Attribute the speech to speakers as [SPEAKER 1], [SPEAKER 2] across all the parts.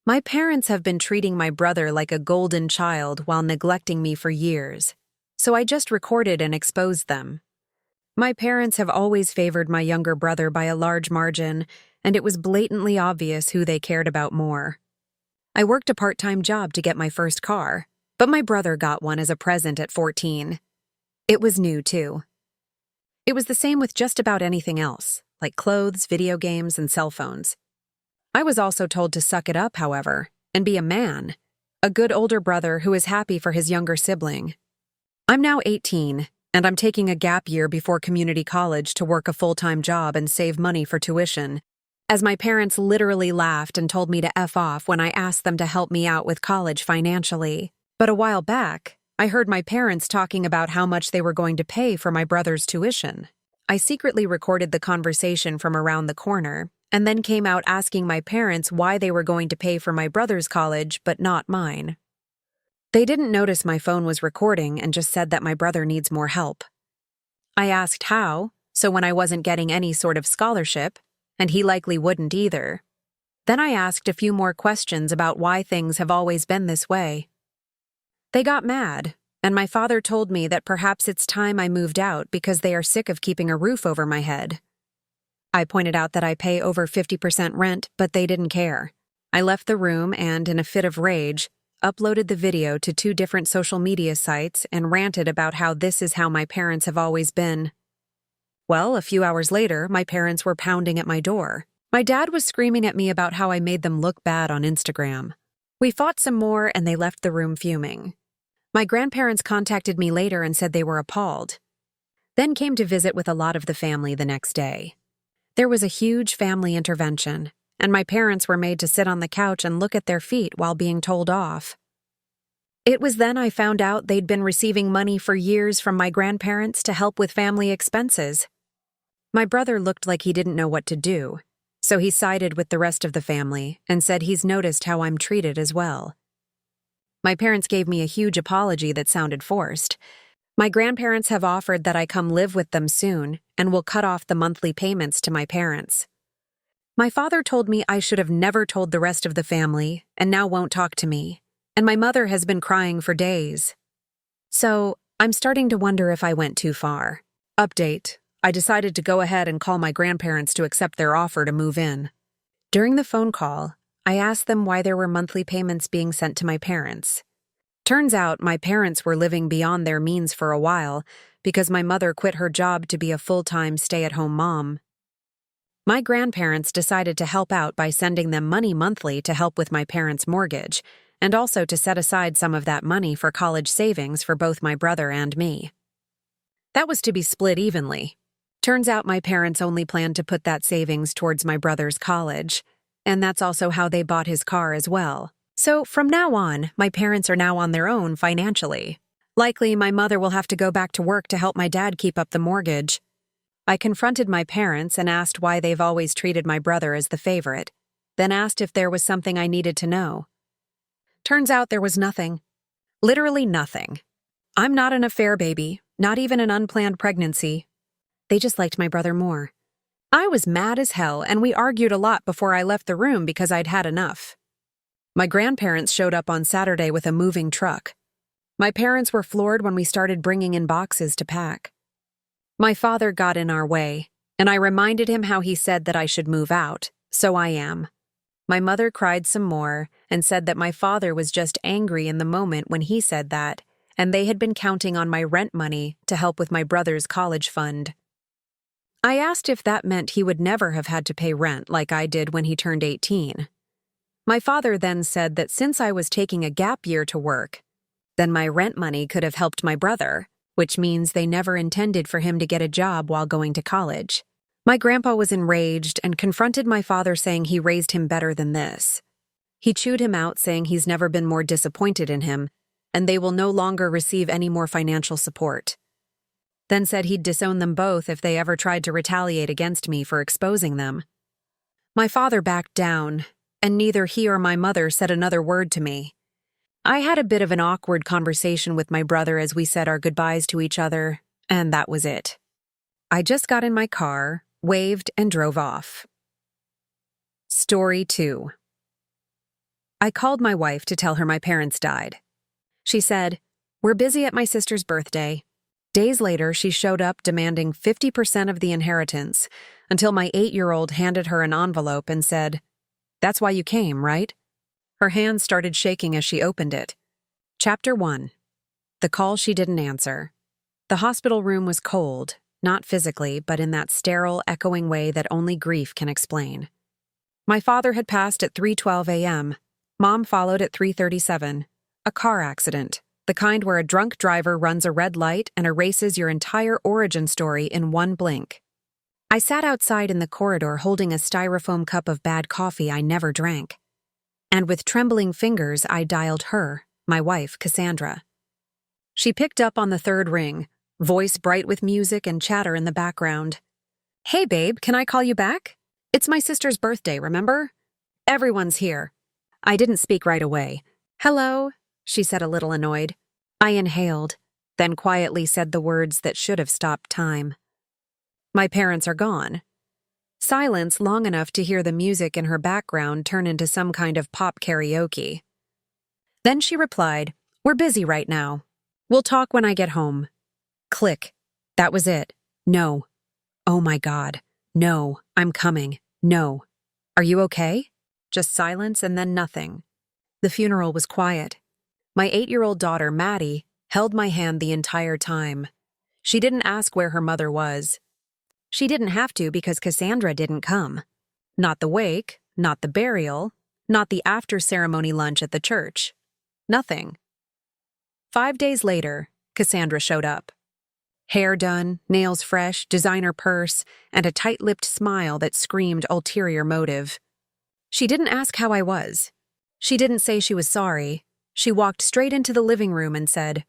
[SPEAKER 1] My parents have been treating my brother like a golden child while neglecting me for years, so I just recorded and exposed them. My parents have always favored my younger brother by a large margin, and it was blatantly obvious who they cared about more. I worked a part-time job to get my first car, but my brother got one as a present at 14. It was new, too. It was the same with just about anything else, like clothes, video games, and cell phones. I was also told to suck it up, however, and be a man, a good older brother who is happy for his younger sibling. I'm now 18, and I'm taking a gap year before community college to work a full-time job and save money for tuition, as my parents literally laughed and told me to F off when I asked them to help me out with college financially. But a while back, I heard my parents talking about how much they were going to pay for my brother's tuition. I secretly recorded the conversation from around the corner, and then came out asking my parents why they were going to pay for my brother's college but not mine. They didn't notice my phone was recording and just said that my brother needs more help. I asked how, so when I wasn't getting any sort of scholarship, and he likely wouldn't either. Then I asked a few more questions about why things have always been this way. They got mad, and my father told me that perhaps it's time I moved out because they are sick of keeping a roof over my head. I pointed out that I pay over 50% rent, but they didn't care. I left the room and, in a fit of rage, uploaded the video to 2 different social media sites and ranted about how this is how my parents have always been. Well, a few hours later, my parents were pounding at my door. My dad was screaming at me about how I made them look bad on Instagram. We fought some more and they left the room fuming. My grandparents contacted me later and said they were appalled. Then came to visit with a lot of the family the next day. There was a huge family intervention, and my parents were made to sit on the couch and look at their feet while being told off. It was then I found out they'd been receiving money for years from my grandparents to help with family expenses. My brother looked like he didn't know what to do, so he sided with the rest of the family and said he's noticed how I'm treated as well. My parents gave me a huge apology that sounded forced. My grandparents have offered that I come live with them soon and will cut off the monthly payments to my parents. My father told me I should have never told the rest of the family and now won't talk to me, and my mother has been crying for days. So, I'm starting to wonder if I went too far. Update: I decided to go ahead and call my grandparents to accept their offer to move in. During the phone call, I asked them why there were monthly payments being sent to my parents. Turns out my parents were living beyond their means for a while because my mother quit her job to be a full-time stay-at-home mom. My grandparents decided to help out by sending them money monthly to help with my parents' mortgage, and also to set aside some of that money for college savings for both my brother and me. That was to be split evenly. Turns out my parents only planned to put that savings towards my brother's college, and that's also how they bought his car as well. So from now on, my parents are now on their own financially. Likely, my mother will have to go back to work to help my dad keep up the mortgage. I confronted my parents and asked why they've always treated my brother as the favorite, then asked if there was something I needed to know. Turns out there was nothing. Literally nothing. I'm not an affair baby, not even an unplanned pregnancy. They just liked my brother more. I was mad as hell, and we argued a lot before I left the room because I'd had enough. My grandparents showed up on Saturday with a moving truck. My parents were floored when we started bringing in boxes to pack. My father got in our way, and I reminded him how he said that I should move out, so I am. My mother cried some more and said that my father was just angry in the moment when he said that, and they had been counting on my rent money to help with my brother's college fund. I asked if that meant he would never have had to pay rent like I did when he turned 18. My father then said that since I was taking a gap year to work, then my rent money could have helped my brother, which means they never intended for him to get a job while going to college. My grandpa was enraged and confronted my father saying he raised him better than this. He chewed him out saying he's never been more disappointed in him, and they will no longer receive any more financial support. Then said he'd disown them both if they ever tried to retaliate against me for exposing them. My father backed down, and neither he or my mother said another word to me. I had a bit of an awkward conversation with my brother as we said our goodbyes to each other, and that was it. I just got in my car, waved, and drove off. Story 2. I called my wife to tell her my parents died. She said, "We're busy at my sister's birthday." Days later, she showed up demanding 50% of the inheritance until my 8-year-old handed her an envelope and said, "That's why you came, right?" Her hands started shaking as she opened it. Chapter 1. The call she didn't answer. The hospital room was cold, not physically, but in that sterile, echoing way that only grief can explain. My father had passed at 3:12 a.m. Mom followed at 3:37. A car accident, the kind where a drunk driver runs a red light and erases your entire origin story in one blink. I sat outside in the corridor holding a styrofoam cup of bad coffee I never drank. And with trembling fingers, I dialed her, my wife, Cassandra. She picked up on the third ring, voice bright with music and chatter in the background. "Hey, babe, can I call you back? It's my sister's birthday, remember? Everyone's here." I didn't speak right away. "Hello," she said, a little annoyed. I inhaled, then quietly said the words that should have stopped time. "My parents are gone." Silence long enough to hear the music in her background turn into some kind of pop karaoke. Then she replied, "We're busy right now. We'll talk when I get home." Click. That was it. No. Oh my God. No, I'm coming. No. "Are you okay?" Just silence and then nothing. The funeral was quiet. My 8-year-old daughter, Maddie, held my hand the entire time. She didn't ask where her mother was. She didn't have to because Cassandra didn't come. Not the wake, not the burial, not the after-ceremony lunch at the church. Nothing. 5 days later, Cassandra showed up. Hair done, nails fresh, designer purse, and a tight-lipped smile that screamed ulterior motive. She didn't ask how I was. She didn't say she was sorry. She walked straight into the living room and said,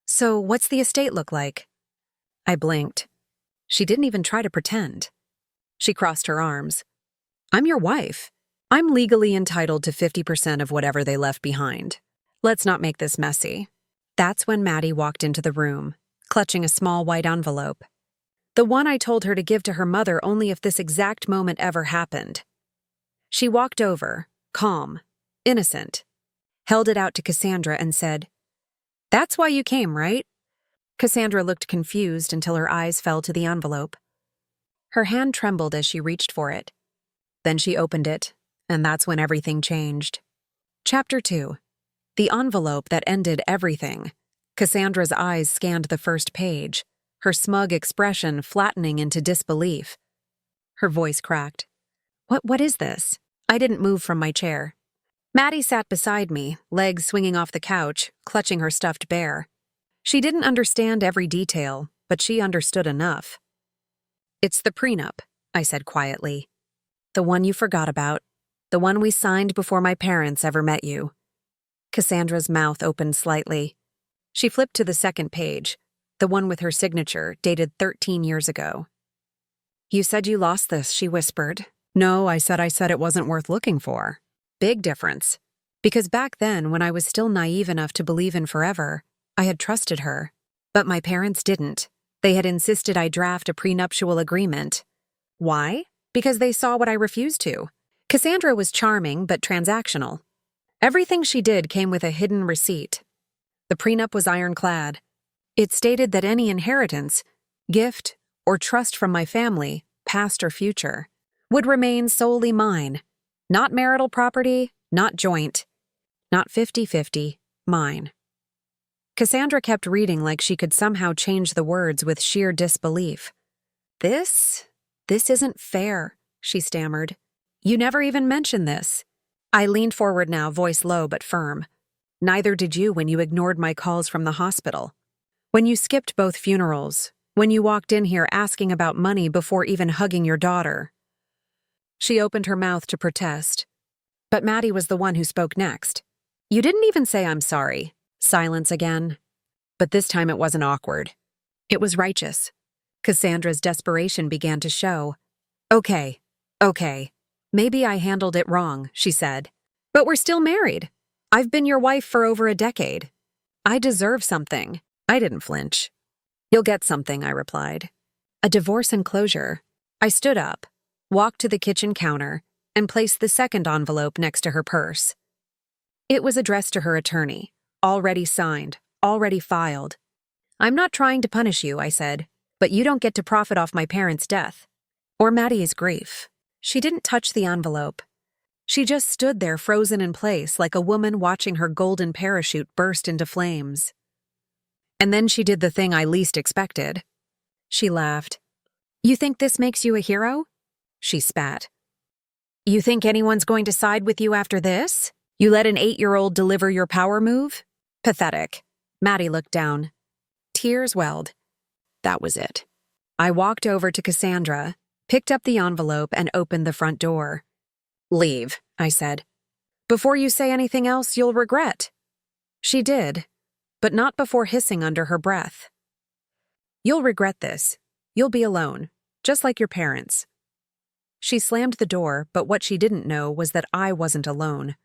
[SPEAKER 1] "So, what's the estate look like?" I blinked. She didn't even try to pretend. She crossed her arms. "I'm your wife. I'm legally entitled to 50% of whatever they left behind. Let's not make this messy." That's when Maddie walked into the room, clutching a small white envelope. The one I told her to give to her mother only if this exact moment ever happened. She walked over, calm, innocent, held it out to Cassandra and said, "That's why you came, right?" Cassandra looked confused until her eyes fell to the envelope. Her hand trembled as she reached for it. Then she opened it, and that's when everything changed. Chapter 2. The envelope that ended everything. Cassandra's eyes scanned the first page, her smug expression flattening into disbelief. Her voice cracked. What is this?" I didn't move from my chair. Maddie sat beside me, legs swinging off the couch, clutching her stuffed bear. She didn't understand every detail, but she understood enough. "It's the prenup," I said quietly. "The one you forgot about. The one we signed before my parents ever met you." Cassandra's mouth opened slightly. She flipped to the second page, the one with her signature, dated 13 years ago. "You said you lost this," she whispered. "No, I said it wasn't worth looking for." Big difference. Because back then, when I was still naive enough to believe in forever, I had trusted her. But my parents didn't. They had insisted I draft a prenuptial agreement. Why? Because they saw what I refused to. Cassandra was charming but transactional. Everything she did came with a hidden receipt. The prenup was ironclad. It stated that any inheritance, gift, or trust from my family, past or future, would remain solely mine. Not marital property, not joint, not 50-50, mine. Cassandra kept reading like she could somehow change the words with sheer disbelief. This isn't fair," she stammered. "You never even mentioned this." I leaned forward now, voice low but firm. "Neither did you when you ignored my calls from the hospital. When you skipped both funerals. When you walked in here asking about money before even hugging your daughter." She opened her mouth to protest. But Maddie was the one who spoke next. "You didn't even say I'm sorry." Silence again. But this time it wasn't awkward. It was righteous. Cassandra's desperation began to show. Okay. Maybe I handled it wrong," she said. "But we're still married. I've been your wife for over a decade. I deserve something." I didn't flinch. "You'll get something," I replied. "A divorce and closure." I stood up, walked to the kitchen counter, and placed the second envelope next to her purse. It was addressed to her attorney, already signed, already filed. "I'm not trying to punish you," I said, "but you don't get to profit off my parents' death. Or Maddie's grief." She didn't touch the envelope. She just stood there frozen in place like a woman watching her golden parachute burst into flames. And then she did the thing I least expected. She laughed. "You think this makes you a hero?" She spat. "You think anyone's going to side with you after this? You let an 8-year-old deliver your power move? Pathetic." Maddie looked down. Tears welled. That was it. I walked over to Cassandra, picked up the envelope, and opened the front door. "Leave," I said. "Before you say anything else you'll regret." She did, but not before hissing under her breath. "You'll regret this. You'll be alone, just like your parents." She slammed the door, but what she didn't know was that I wasn't alone.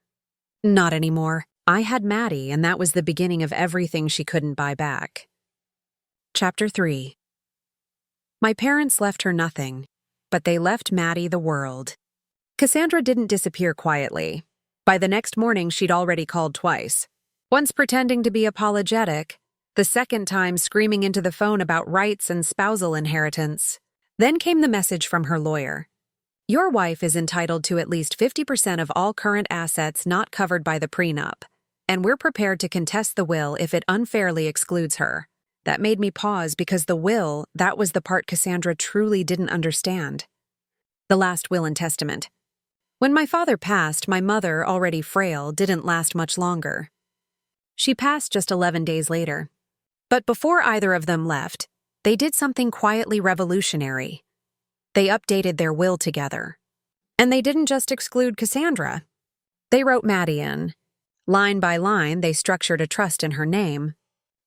[SPEAKER 1] Not anymore. I had Maddie, and that was the beginning of everything she couldn't buy back. Chapter 3. My parents left her nothing, but they left Maddie the world. Cassandra didn't disappear quietly. By the next morning, she'd already called twice. Once pretending to be apologetic, the second time screaming into the phone about rights and spousal inheritance. Then came the message from her lawyer. "Your wife is entitled to at least 50% of all current assets not covered by the prenup, and we're prepared to contest the will if it unfairly excludes her." That made me pause because the will, that was the part Cassandra truly didn't understand. The last will and testament. When my father passed, my mother, already frail, didn't last much longer. She passed just 11 days later. But before either of them left, they did something quietly revolutionary. They updated their will together. And they didn't just exclude Cassandra. They wrote Maddie in. Line by line, they structured a trust in her name.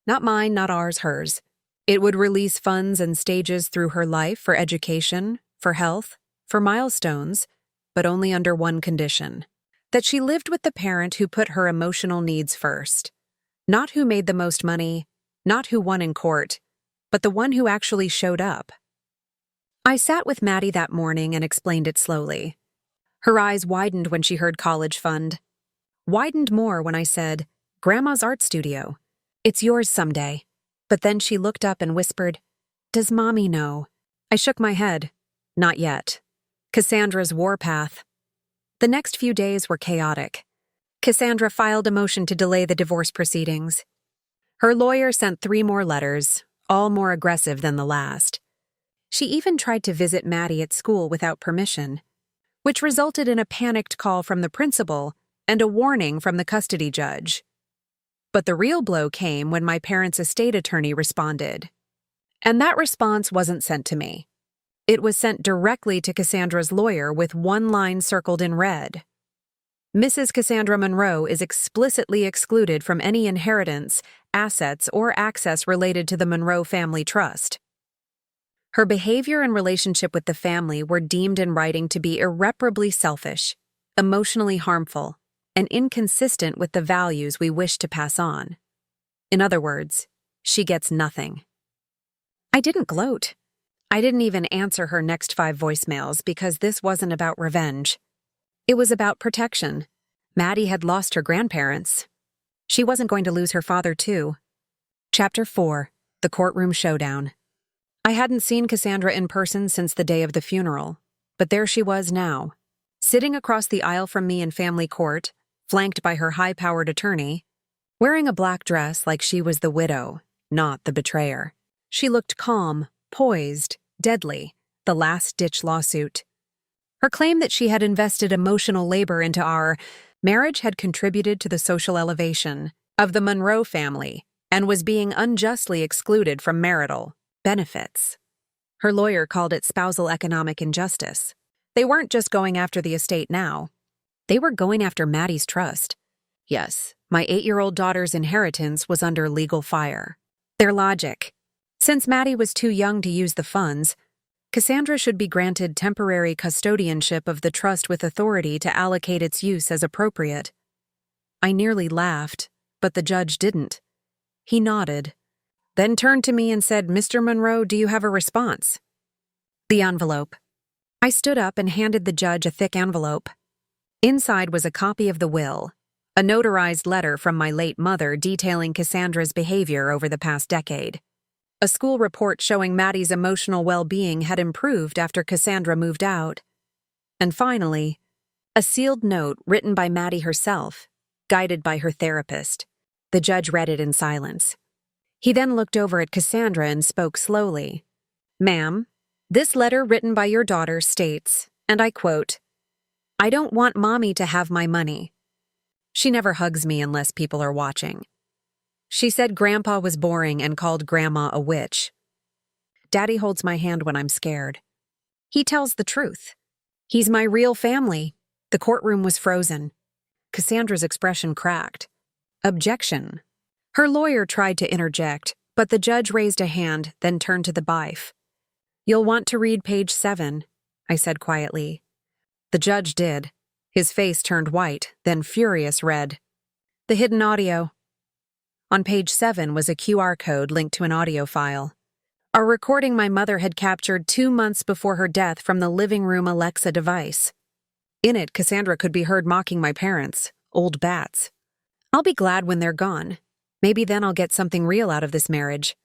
[SPEAKER 1] Not mine, not ours, hers. It would release funds and stages through her life for education, for health, for milestones, but only under one condition: that she lived with the parent who put her emotional needs first. Not who made the most money, not who won in court, but the one who actually showed up. I sat with Maddie that morning and explained it slowly. Her eyes widened when she heard college fund. Widened more when I said, "Grandma's art studio. It's yours someday." But then she looked up and whispered, "Does Mommy know?" I shook my head. Not yet. Cassandra's warpath. The next few days were chaotic. Cassandra filed a motion to delay the divorce proceedings. Her lawyer sent 3 more letters, all more aggressive than the last. She even tried to visit Maddie at school without permission, which resulted in a panicked call from the principal and a warning from the custody judge. But the real blow came when my parents' estate attorney responded. And that response wasn't sent to me. It was sent directly to Cassandra's lawyer with one line circled in red. "Mrs. Cassandra Monroe is explicitly excluded from any inheritance, assets, or access related to the Monroe Family Trust." Her behavior and relationship with the family were deemed in writing to be irreparably selfish, emotionally harmful, and inconsistent with the values we wish to pass on. In other words, she gets nothing. I didn't gloat. I didn't even answer her next 5 voicemails because this wasn't about revenge. It was about protection. Maddie had lost her grandparents. She wasn't going to lose her father, too. Chapter 4. The Courtroom Showdown. I hadn't seen Cassandra in person since the day of the funeral, but there she was now, sitting across the aisle from me in family court, flanked by her high-powered attorney, wearing a black dress like she was the widow, not the betrayer. She looked calm, poised, deadly, the last-ditch lawsuit. Her claim that she had invested emotional labor into our marriage had contributed to the social elevation of the Monroe family and was being unjustly excluded from marital benefits. Her lawyer called it spousal economic injustice. They weren't just going after the estate now. They were going after Maddie's trust. Yes, my 8-year-old daughter's inheritance was under legal fire. Their logic: since Maddie was too young to use the funds, Cassandra should be granted temporary custodianship of the trust with authority to allocate its use as appropriate. I nearly laughed, but the judge didn't. He nodded, then turned to me and said, "Mr. Monroe, do you have a response?" The envelope. I stood up and handed the judge a thick envelope. Inside was a copy of the will, A notarized letter from my late mother detailing Cassandra's behavior over the past decade. A school report showing Maddie's emotional well-being had improved after Cassandra moved out. And finally, a sealed note written by Maddie herself, guided by her therapist. The judge read it in silence. He then looked over at Cassandra and spoke slowly. "Ma'am, this letter written by your daughter states, and I quote, 'I don't want Mommy to have my money. She never hugs me unless people are watching. She said Grandpa was boring and called Grandma a witch. Daddy holds my hand when I'm scared. He tells the truth. He's my real family.'" The courtroom was frozen. Cassandra's expression cracked. "Objection." Her lawyer tried to interject, but the judge raised a hand, then turned to the bife. "You'll want to read page 7, I said quietly. The judge did. His face turned white, then furious red. The hidden audio. On page 7 was a QR code linked to an audio file. A recording my mother had captured 2 months before her death from the living room Alexa device. In it, Cassandra could be heard mocking my parents, old bats. "I'll be glad when they're gone. Maybe then I'll get something real out of this marriage."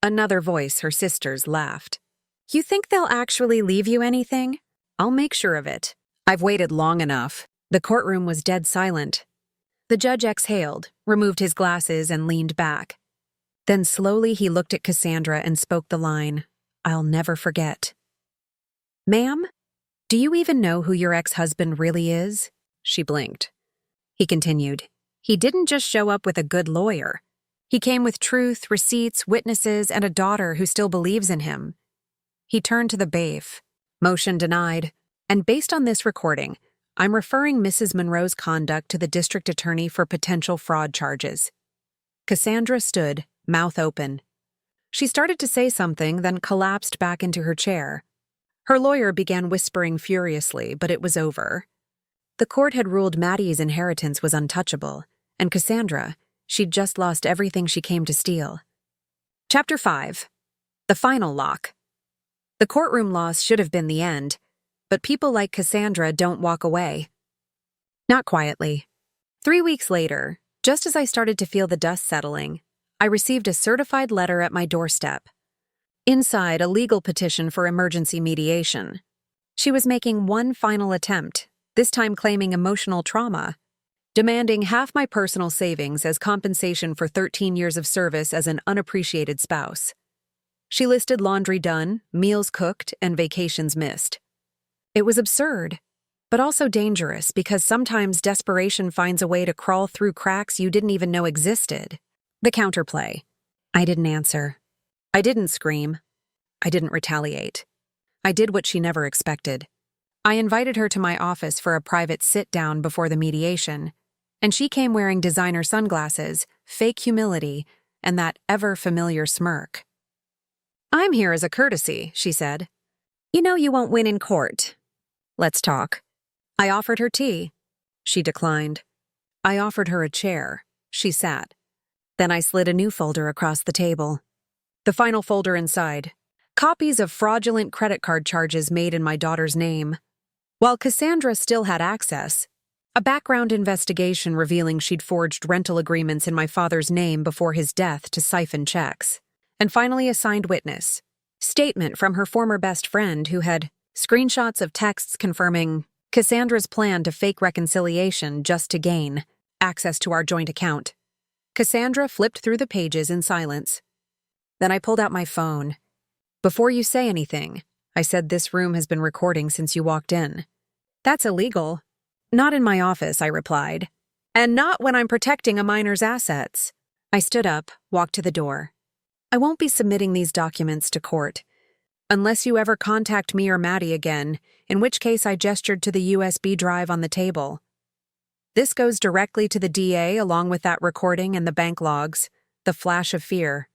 [SPEAKER 1] Another voice, her sister's, laughed. "You think they'll actually leave you anything? I'll make sure of it. I've waited long enough." The courtroom was dead silent. The judge exhaled, removed his glasses, and leaned back. Then slowly he looked at Cassandra and spoke the line, "I'll never forget." "Ma'am, do you even know who your ex-husband really is?" She blinked. He continued, "He didn't just show up with a good lawyer. He came with truth, receipts, witnesses, and a daughter who still believes in him." He turned to the bailiff. "Motion denied. And based on this recording, I'm referring Mrs. Monroe's conduct to the district attorney for potential fraud charges." Cassandra stood, mouth open. She started to say something, then collapsed back into her chair. Her lawyer began whispering furiously, but it was over. The court had ruled Maddie's inheritance was untouchable, and Cassandra, she'd just lost everything she came to steal. Chapter 5. The Final Lock. The courtroom loss should have been the end, but people like Cassandra don't walk away. Not quietly. 3 weeks later, just as I started to feel the dust settling, I received a certified letter at my doorstep. Inside, a legal petition for emergency mediation. She was making one final attempt, this time claiming emotional trauma, demanding half my personal savings as compensation for 13 years of service as an unappreciated spouse. She listed laundry done, meals cooked, and vacations missed. It was absurd, but also dangerous because sometimes desperation finds a way to crawl through cracks you didn't even know existed. The counterplay. I didn't answer. I didn't scream. I didn't retaliate. I did what she never expected. I invited her to my office for a private sit-down before the mediation, and she came wearing designer sunglasses, fake humility, and that ever-familiar smirk. "I'm here as a courtesy," she said. "You know you won't win in court. Let's talk." I offered her tea. She declined. I offered her a chair. She sat. Then I slid a new folder across the table. The final folder inside. Copies of fraudulent credit card charges made in my daughter's name. While Cassandra still had access, a background investigation revealing she'd forged rental agreements in my father's name before his death to siphon checks. And finally a signed witness. Statement from her former best friend who had screenshots of texts confirming Cassandra's plan to fake reconciliation just to gain access to our joint account. Cassandra flipped through the pages in silence. Then I pulled out my phone. "Before you say anything," I said, "this room has been recording since you walked in." "That's illegal." "Not in my office," I replied. "And not when I'm protecting a minor's assets." I stood up, walked to the door. "I won't be submitting these documents to court. Unless you ever contact me or Maddie again, in which case I gestured to the USB drive on the table. This goes directly to the DA along with that recording and the bank logs, the flash of fear."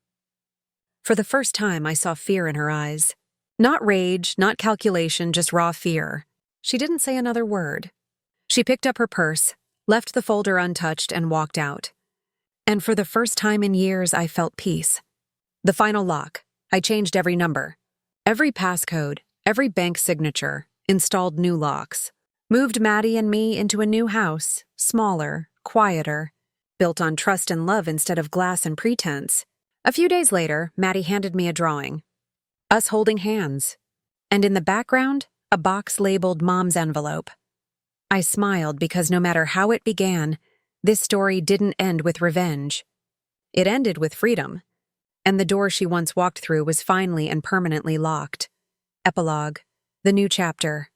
[SPEAKER 1] For the first time, I saw fear in her eyes. Not rage, not calculation, just raw fear. She didn't say another word. She picked up her purse, left the folder untouched, and walked out. And for the first time in years, I felt peace. The final lock. I changed every number. Every passcode, every bank signature, installed new locks, moved Maddie and me into a new house, smaller, quieter, built on trust and love instead of glass and pretense. A few days later, Maddie handed me a drawing. Us holding hands. And in the background, a box labeled Mom's envelope. I smiled because no matter how it began, this story didn't end with revenge. It ended with freedom. And the door she once walked through was finally and permanently locked. Epilogue. The new chapter.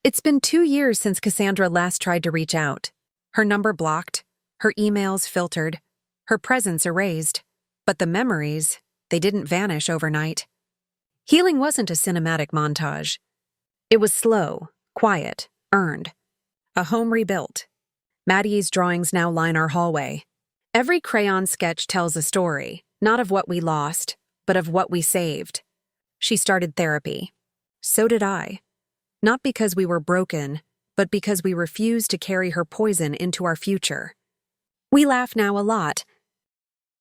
[SPEAKER 1] It's been 2 years since Cassandra last tried to reach out. Her number blocked, her emails filtered, her presence erased. But the memories, they didn't vanish overnight. Healing wasn't a cinematic montage. It was slow, quiet, earned. A home rebuilt. Maddie's drawings now line our hallway. Every crayon sketch tells a story, not of what we lost, but of what we saved. She started therapy. So did I. Not because we were broken, but because we refused to carry her poison into our future. We laugh now a lot,